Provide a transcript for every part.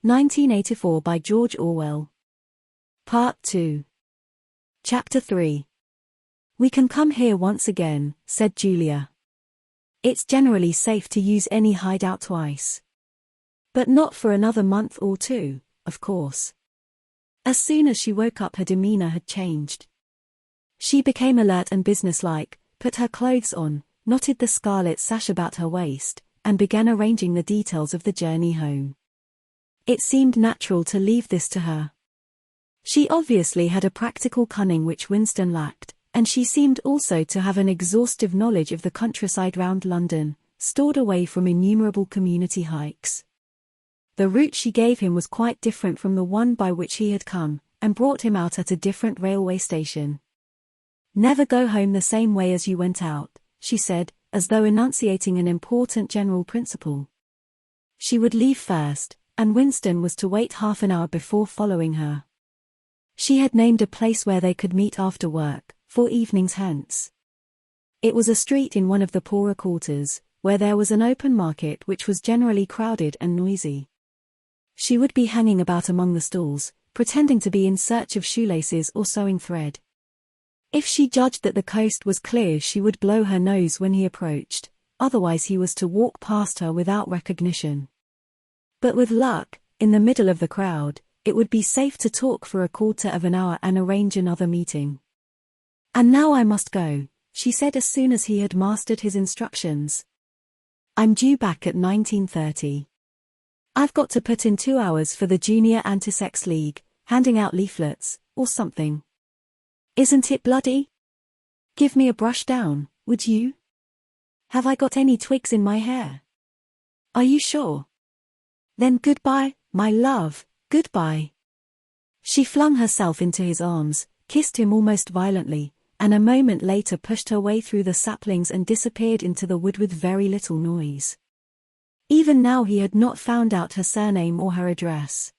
1984 by George Orwell. Part 2. Chapter 3. "We can come here once again," said Julia. "It's generally safe to use any hideout twice. But not for another month or two, of course." As soon as she woke up, her demeanor had changed. She became alert and businesslike, put her clothes on, knotted the scarlet sash about her waist, and began arranging the details of the journey home. It seemed natural to leave this to her. She obviously had a practical cunning which Winston lacked, and she seemed also to have an exhaustive knowledge of the countryside round London, stored away from innumerable community hikes. The route she gave him was quite different from the one by which he had come, and brought him out at a different railway station. "Never go home the same way as you went out," she said, as though enunciating an important general principle. She would leave first, and Winston was to wait half an hour before following her. She had named a place where they could meet after work, 4 evenings hence. It was a street in one of the poorer quarters, where there was an open market which was generally crowded and noisy. She would be hanging about among the stalls, pretending to be in search of shoelaces or sewing thread. If she judged that the coast was clear, she would blow her nose when he approached, otherwise he was to walk past her without recognition. But with luck, in the middle of the crowd, it would be safe to talk for a quarter of an hour and arrange another meeting. "And now I must go," she said as soon as he had mastered his instructions. "I'm due back at 19:30. I've got to put in 2 hours for the Junior Anti-Sex League, handing out leaflets, or something. Isn't it bloody? Give me a brush down, would you? Have I got any twigs in my hair? Are you sure? Then goodbye, my love, goodbye." She flung herself into his arms, kissed him almost violently, and a moment later pushed her way through the saplings and disappeared into the wood with very little noise. Even now he had not found out her surname or her address.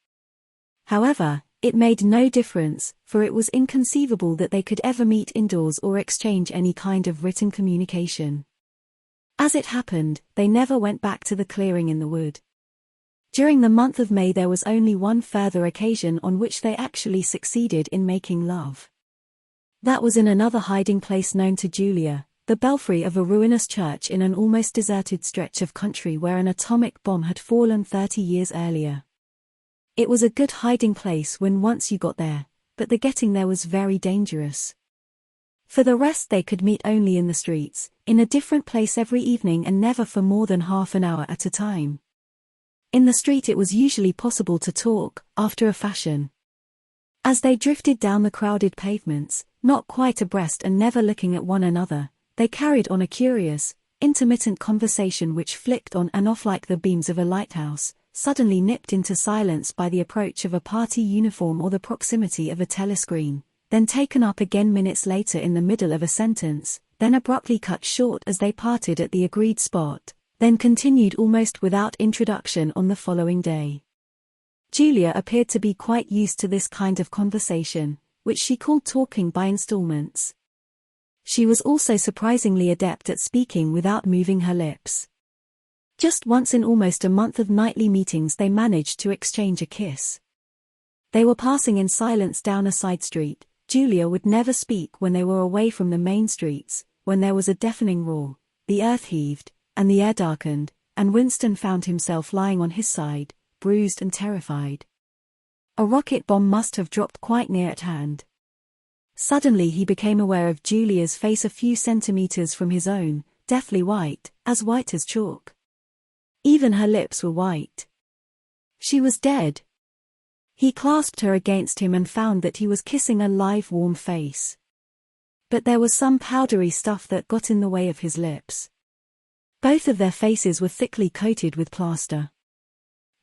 However, it made no difference, for it was inconceivable that they could ever meet indoors or exchange any kind of written communication. As it happened, they never went back to the clearing in the wood. During the month of May there was only one further occasion on which they actually succeeded in making love. That was in another hiding place known to Julia, the belfry of a ruinous church in an almost deserted stretch of country where an atomic bomb had fallen 30 years earlier. It was a good hiding place when once you got there, but the getting there was very dangerous. For the rest they could meet only in the streets, in a different place every evening and never for more than half an hour at a time. In the street it was usually possible to talk, after a fashion. As they drifted down the crowded pavements, not quite abreast and never looking at one another, they carried on a curious, intermittent conversation which flicked on and off like the beams of a lighthouse, suddenly nipped into silence by the approach of a party uniform or the proximity of a telescreen, then taken up again minutes later in the middle of a sentence, then abruptly cut short as they parted at the agreed spot, then continued almost without introduction on the following day. Julia appeared to be quite used to this kind of conversation, which she called talking by installments. She was also surprisingly adept at speaking without moving her lips. Just once in almost a month of nightly meetings they managed to exchange a kiss. They were passing in silence down a side street. Julia would never speak when they were away from the main streets, when there was a deafening roar, the earth heaved, and the air darkened, and Winston found himself lying on his side, bruised and terrified. A rocket bomb must have dropped quite near at hand. Suddenly he became aware of Julia's face a few centimeters from his own, deathly white as chalk. Even her lips were white. She was dead. He clasped her against him and found that he was kissing a live warm face. But there was some powdery stuff that got in the way of his lips. Both of their faces were thickly coated with plaster.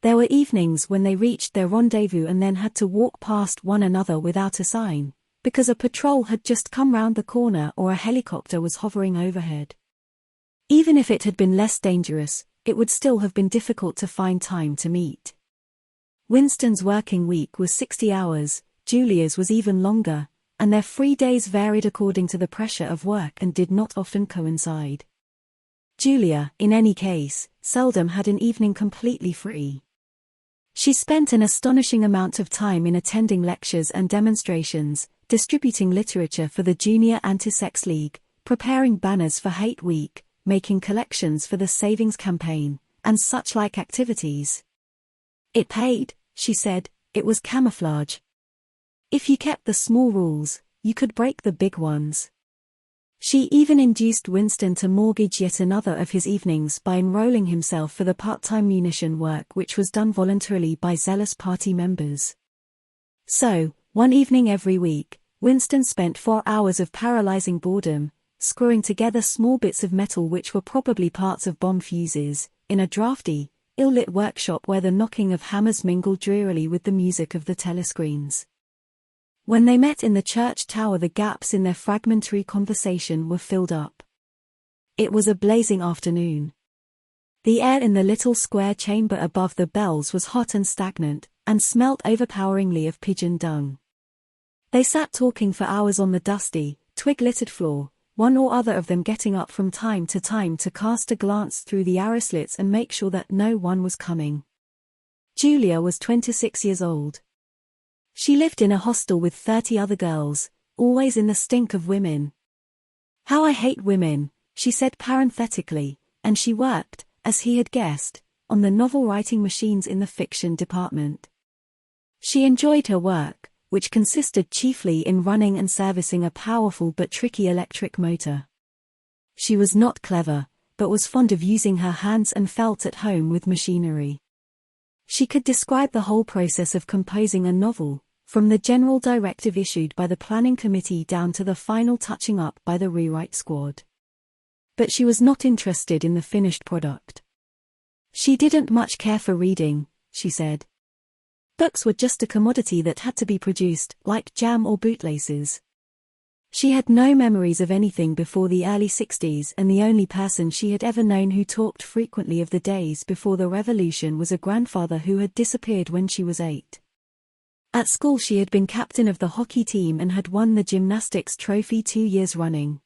There were evenings when they reached their rendezvous and then had to walk past one another without a sign, because a patrol had just come round the corner or a helicopter was hovering overhead. Even if it had been less dangerous, it would still have been difficult to find time to meet. Winston's working week was 60 hours, Julia's was even longer, and their free days varied according to the pressure of work and did not often coincide. Julia, in any case, seldom had an evening completely free. She spent an astonishing amount of time in attending lectures and demonstrations, distributing literature for the Junior Anti-Sex League, preparing banners for Hate Week, making collections for the Savings Campaign, and such like activities. It paid, she said, it was camouflage. If you kept the small rules, you could break the big ones. She even induced Winston to mortgage yet another of his evenings by enrolling himself for the part-time munition work which was done voluntarily by zealous party members. So, one evening every week, Winston spent 4 hours of paralyzing boredom, screwing together small bits of metal which were probably parts of bomb fuses, in a drafty, ill-lit workshop where the knocking of hammers mingled drearily with the music of the telescreens. When they met in the church tower, the gaps in their fragmentary conversation were filled up. It was a blazing afternoon. The air in the little square chamber above the bells was hot and stagnant, and smelt overpoweringly of pigeon dung. They sat talking for hours on the dusty, twig-littered floor, one or other of them getting up from time to cast a glance through the arrow slits and make sure that no one was coming. Julia was 26 years old. She lived in a hostel with 30 other girls, always in the stink of women. "How I hate women," she said parenthetically, and she worked, as he had guessed, on the novel-writing machines in the fiction department. She enjoyed her work, which consisted chiefly in running and servicing a powerful but tricky electric motor. She was not clever, but was fond of using her hands and felt at home with machinery. She could describe the whole process of composing a novel, from the general directive issued by the planning committee down to the final touching up by the rewrite squad. But she was not interested in the finished product. She didn't much care for reading, she said. Books were just a commodity that had to be produced, like jam or bootlaces. She had no memories of anything before the early 60s, and the only person she had ever known who talked frequently of the days before the revolution was a grandfather who had disappeared when she was 8. At school she had been captain of the hockey team and had won the gymnastics trophy 2 years running.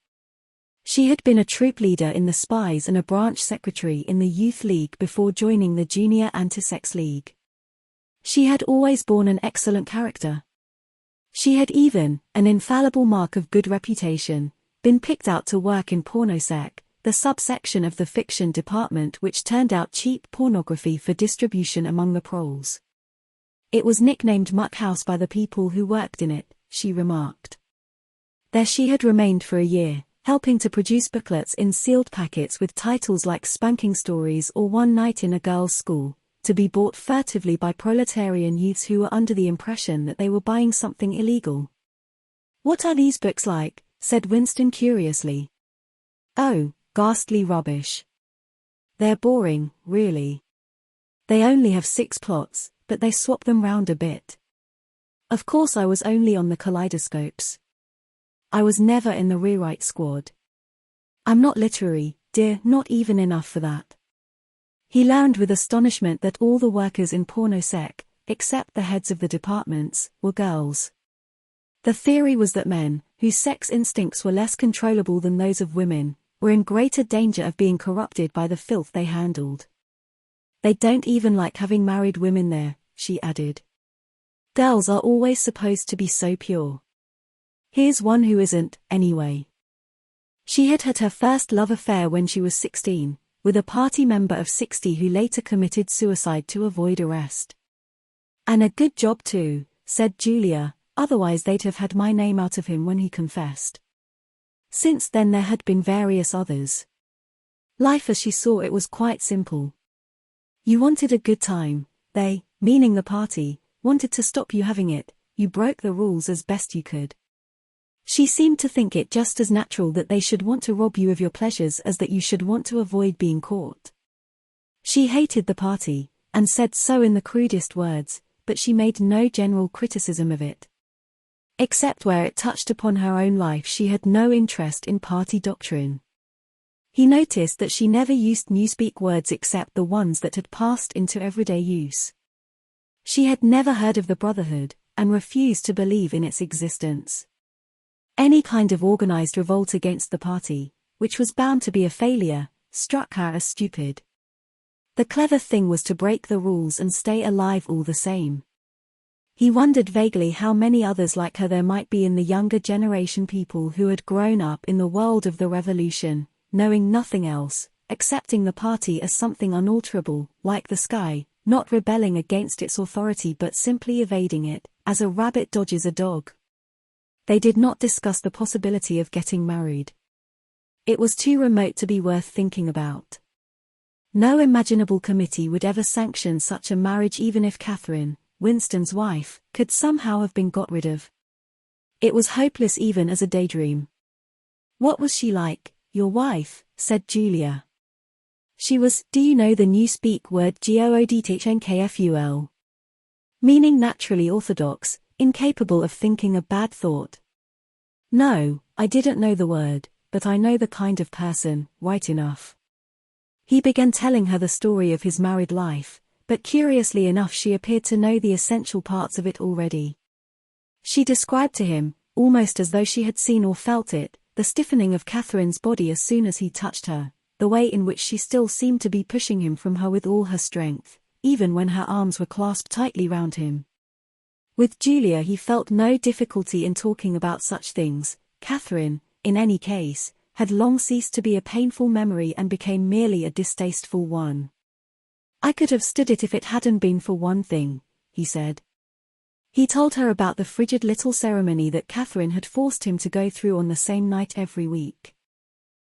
She had been a troop leader in the Spies and a branch secretary in the Youth League before joining the Junior Anti-Sex League. She had always borne an excellent character. She had even, an infallible mark of good reputation, been picked out to work in pornosec, the subsection of the fiction department which turned out cheap pornography for distribution among the proles. It was nicknamed Muck House by the people who worked in it, she remarked. There she had remained for a year, helping to produce booklets in sealed packets with titles like Spanking Stories or One Night in a Girls' School, to be bought furtively by proletarian youths who were under the impression that they were buying something illegal. "What are these books like?" said Winston curiously. "Oh, ghastly rubbish. They're boring, really. They only have 6 plots, but they swap them round a bit. Of course I was only on the kaleidoscopes. I was never in the rewrite squad. I'm not literary, dear, not even enough for that." He learned with astonishment that all the workers in pornosec, except the heads of the departments, were girls. The theory was that men, whose sex instincts were less controllable than those of women, were in greater danger of being corrupted by the filth they handled. "They don't even like having married women there," she added. "Girls are always supposed to be so pure. Here's one who isn't, anyway." She had had her first love affair when she was 16. With a party member of 60 who later committed suicide to avoid arrest. "And a good job too," said Julia, "otherwise they'd have had my name out of him when he confessed." Since then there had been various others. Life as she saw it was quite simple. You wanted a good time, they, meaning the party, wanted to stop you having it, you broke the rules as best you could. She seemed to think it just as natural that they should want to rob you of your pleasures as that you should want to avoid being caught. She hated the party, and said so in the crudest words, but she made no general criticism of it. Except where it touched upon her own life, she had no interest in party doctrine. He noticed that she never used newspeak words except the ones that had passed into everyday use. She had never heard of the Brotherhood, and refused to believe in its existence. Any kind of organized revolt against the party, which was bound to be a failure, struck her as stupid. The clever thing was to break the rules and stay alive all the same. He wondered vaguely how many others like her there might be in the younger generation, people who had grown up in the world of the revolution, knowing nothing else, accepting the party as something unalterable, like the sky, not rebelling against its authority but simply evading it, as a rabbit dodges a dog. They did not discuss the possibility of getting married. It was too remote to be worth thinking about. No imaginable committee would ever sanction such a marriage, even if Catherine, Winston's wife, could somehow have been got rid of. It was hopeless even as a daydream. "What was she like, your wife?" said Julia. "She was, do you know the new speak word goodthnkful? Meaning naturally orthodox, incapable of thinking a bad thought." "No, I didn't know the word, but I know the kind of person, right enough." He began telling her the story of his married life, but curiously enough she appeared to know the essential parts of it already. She described to him, almost as though she had seen or felt it, the stiffening of Catherine's body as soon as he touched her, the way in which she still seemed to be pushing him from her with all her strength, even when her arms were clasped tightly round him. With Julia he felt no difficulty in talking about such things. Catherine, in any case, had long ceased to be a painful memory and became merely a distasteful one. "I could have stood it if it hadn't been for one thing," he said. He told her about the frigid little ceremony that Catherine had forced him to go through on the same night every week.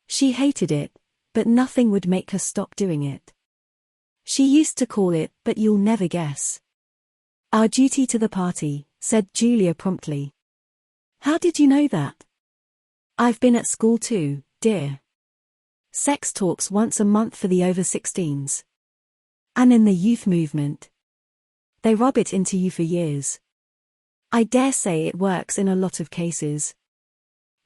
She hated it, but nothing would make her stop doing it. She used to call it, "but you'll never guess." "Our duty to the party," said Julia promptly. "How did you know that?" "I've been at school too, dear. Sex talks once a month for the over-16s. And in the youth movement. They rub it into you for years. I dare say it works in a lot of cases.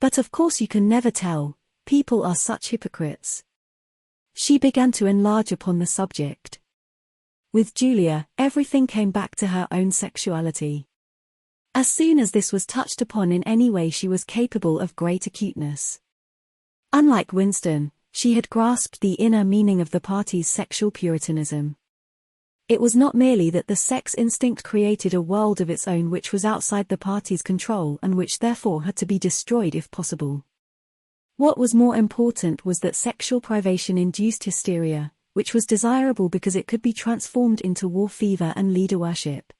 But of course you can never tell, people are such hypocrites." She began to enlarge upon the subject. With Julia, everything came back to her own sexuality. As soon as this was touched upon in any way she was capable of great acuteness. Unlike Winston, she had grasped the inner meaning of the party's sexual puritanism. It was not merely that the sex instinct created a world of its own which was outside the party's control and which therefore had to be destroyed if possible. What was more important was that sexual privation induced hysteria, which was desirable because it could be transformed into war fever and leader worship.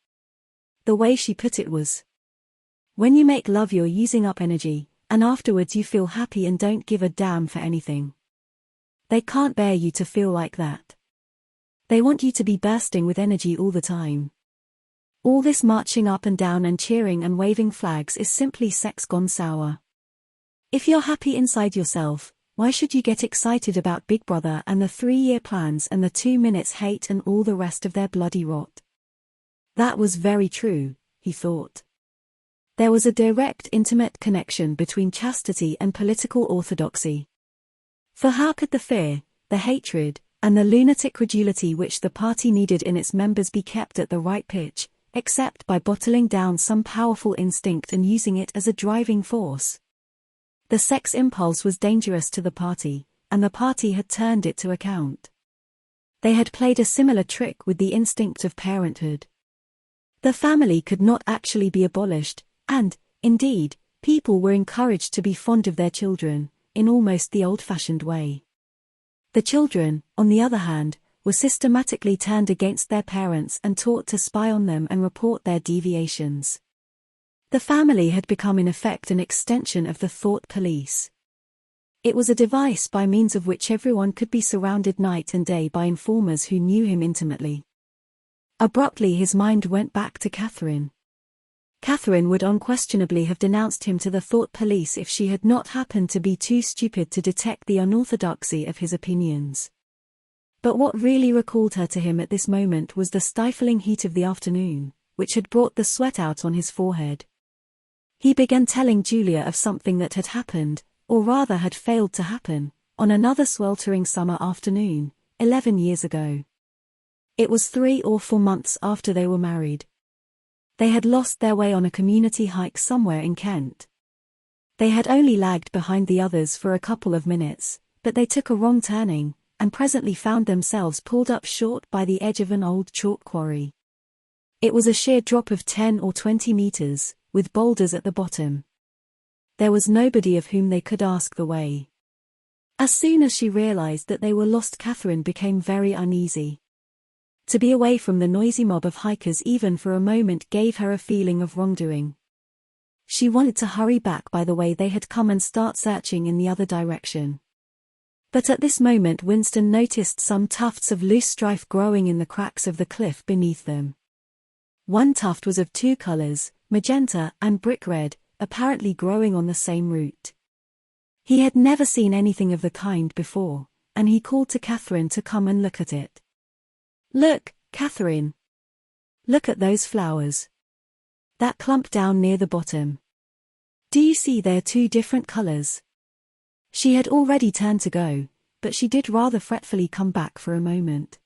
The way she put it was, "When you make love you're using up energy, and afterwards you feel happy and don't give a damn for anything. They can't bear you to feel like that. They want you to be bursting with energy all the time. All this marching up and down and cheering and waving flags is simply sex gone sour. If you're happy inside yourself, why should you get excited about Big Brother and the 3-year plans and the 2 minutes hate and all the rest of their bloody rot?" That was very true, he thought. There was a direct intimate connection between chastity and political orthodoxy. For how could the fear, the hatred, and the lunatic credulity which the party needed in its members be kept at the right pitch, except by bottling down some powerful instinct and using it as a driving force? The sex impulse was dangerous to the party, and the party had turned it to account. They had played a similar trick with the instinct of parenthood. The family could not actually be abolished, and, indeed, people were encouraged to be fond of their children, in almost the old-fashioned way. The children, on the other hand, were systematically turned against their parents and taught to spy on them and report their deviations. The family had become in effect an extension of the thought police. It was a device by means of which everyone could be surrounded night and day by informers who knew him intimately. Abruptly his mind went back to Catherine. Catherine would unquestionably have denounced him to the thought police if she had not happened to be too stupid to detect the unorthodoxy of his opinions. But what really recalled her to him at this moment was the stifling heat of the afternoon, which had brought the sweat out on his forehead. He began telling Julia of something that had happened, or rather had failed to happen, on another sweltering summer afternoon, 11 years ago. It was 3 or 4 months after they were married. They had lost their way on a community hike somewhere in Kent. They had only lagged behind the others for a couple of minutes, but they took a wrong turning, and presently found themselves pulled up short by the edge of an old chalk quarry. It was a sheer drop of 10 or 20 meters, with boulders at the bottom. There was nobody of whom they could ask the way. As soon as she realized that they were lost, Catherine became very uneasy. To be away from the noisy mob of hikers even for a moment gave her a feeling of wrongdoing. She wanted to hurry back by the way they had come and start searching in the other direction. But at this moment Winston noticed some tufts of loose strife growing in the cracks of the cliff beneath them. One tuft was of two colors, magenta and brick red, apparently growing on the same root. He had never seen anything of the kind before, and he called to Catherine to come and look at it. "Look, Catherine. Look at those flowers. That clump down near the bottom. Do you see they're two different colors?" She had already turned to go, but she did rather fretfully come back for a moment.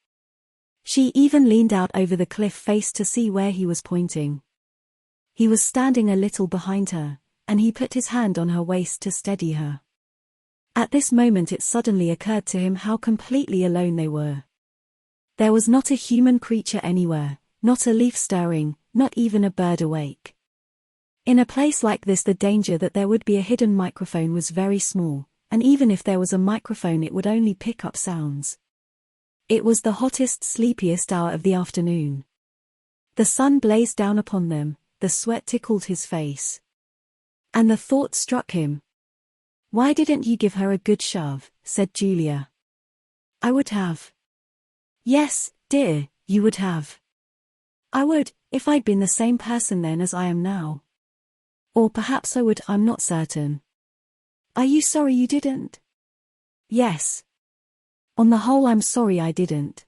She even leaned out over the cliff face to see where he was pointing. He was standing a little behind her, and he put his hand on her waist to steady her. At this moment it suddenly occurred to him how completely alone they were. There was not a human creature anywhere, not a leaf stirring, not even a bird awake. In a place like this the danger that there would be a hidden microphone was very small, and even if there was a microphone it would only pick up sounds. It was the hottest, sleepiest hour of the afternoon. The sun blazed down upon them, the sweat tickled his face. And the thought struck him. "Why didn't you give her a good shove?" said Julia. "I would have." "Yes, dear, you would have." "I would, if I'd been the same person then as I am now. Or perhaps I would, I'm not certain." "Are you sorry you didn't?" "Yes. On the whole I'm sorry I didn't."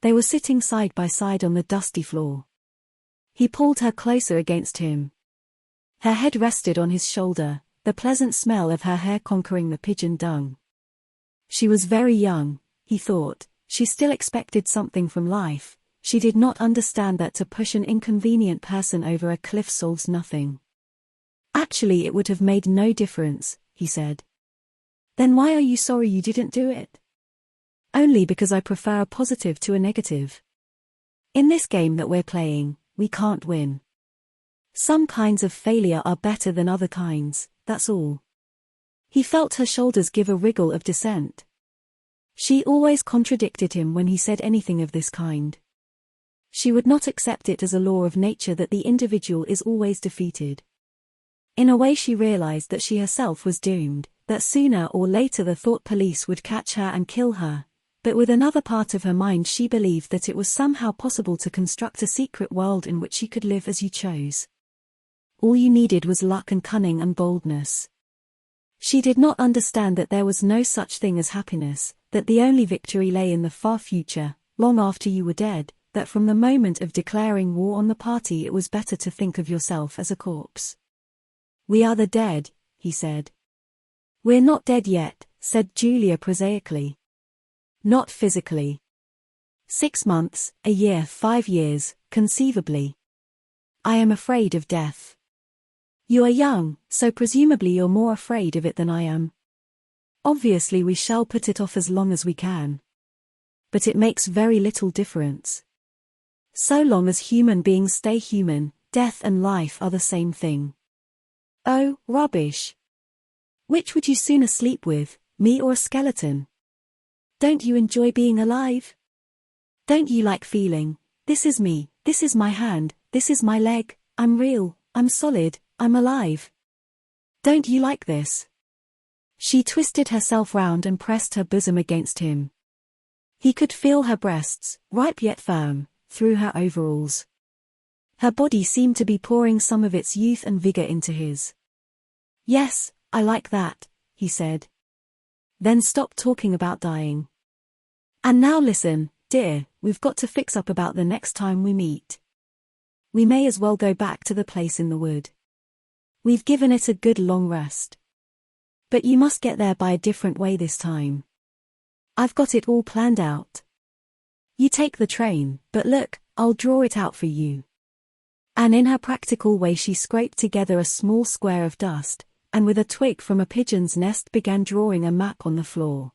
They were sitting side by side on the dusty floor. He pulled her closer against him. Her head rested on his shoulder, the pleasant smell of her hair conquering the pigeon dung. She was very young, he thought, she still expected something from life, she did not understand that to push an inconvenient person over a cliff solves nothing. "Actually it would have made no difference," he said. "Then why are you sorry you didn't do it?" "Only because I prefer a positive to a negative. In this game that we're playing, we can't win. Some kinds of failure are better than other kinds, that's all." He felt her shoulders give a wriggle of dissent. She always contradicted him when he said anything of this kind. She would not accept it as a law of nature that the individual is always defeated. In a way she realized that she herself was doomed, that sooner or later the thought police would catch her and kill her, but with another part of her mind she believed that it was somehow possible to construct a secret world in which she could live as you chose. All you needed was luck and cunning and boldness. She did not understand that there was no such thing as happiness, that the only victory lay in the far future, long after you were dead, that from the moment of declaring war on the party it was better to think of yourself as a corpse. "We are the dead," he said. "We're not dead yet," said Julia prosaically. "Not physically. 6 months, a year, 5 years, conceivably. I am afraid of death. You are young, so presumably you're more afraid of it than I am. Obviously we shall put it off as long as we can. But it makes very little difference. So long as human beings stay human, death and life are the same thing." "Oh, rubbish. Which would you sooner sleep with, me or a skeleton? Don't you enjoy being alive? Don't you like feeling, this is me, this is my hand, this is my leg, I'm real, I'm solid, I'm alive? Don't you like this?" She twisted herself round and pressed her bosom against him. He could feel her breasts, ripe yet firm, through her overalls. Her body seemed to be pouring some of its youth and vigor into his. "Yes, I like that," he said. "Then stop talking about dying. And now listen, dear, we've got to fix up about the next time we meet. We may as well go back to the place in the wood. We've given it a good long rest. But you must get there by a different way this time. I've got it all planned out. You take the train, but look, I'll draw it out for you." And in her practical way she scraped together a small square of dust, and with a twig from a pigeon's nest began drawing a map on the floor.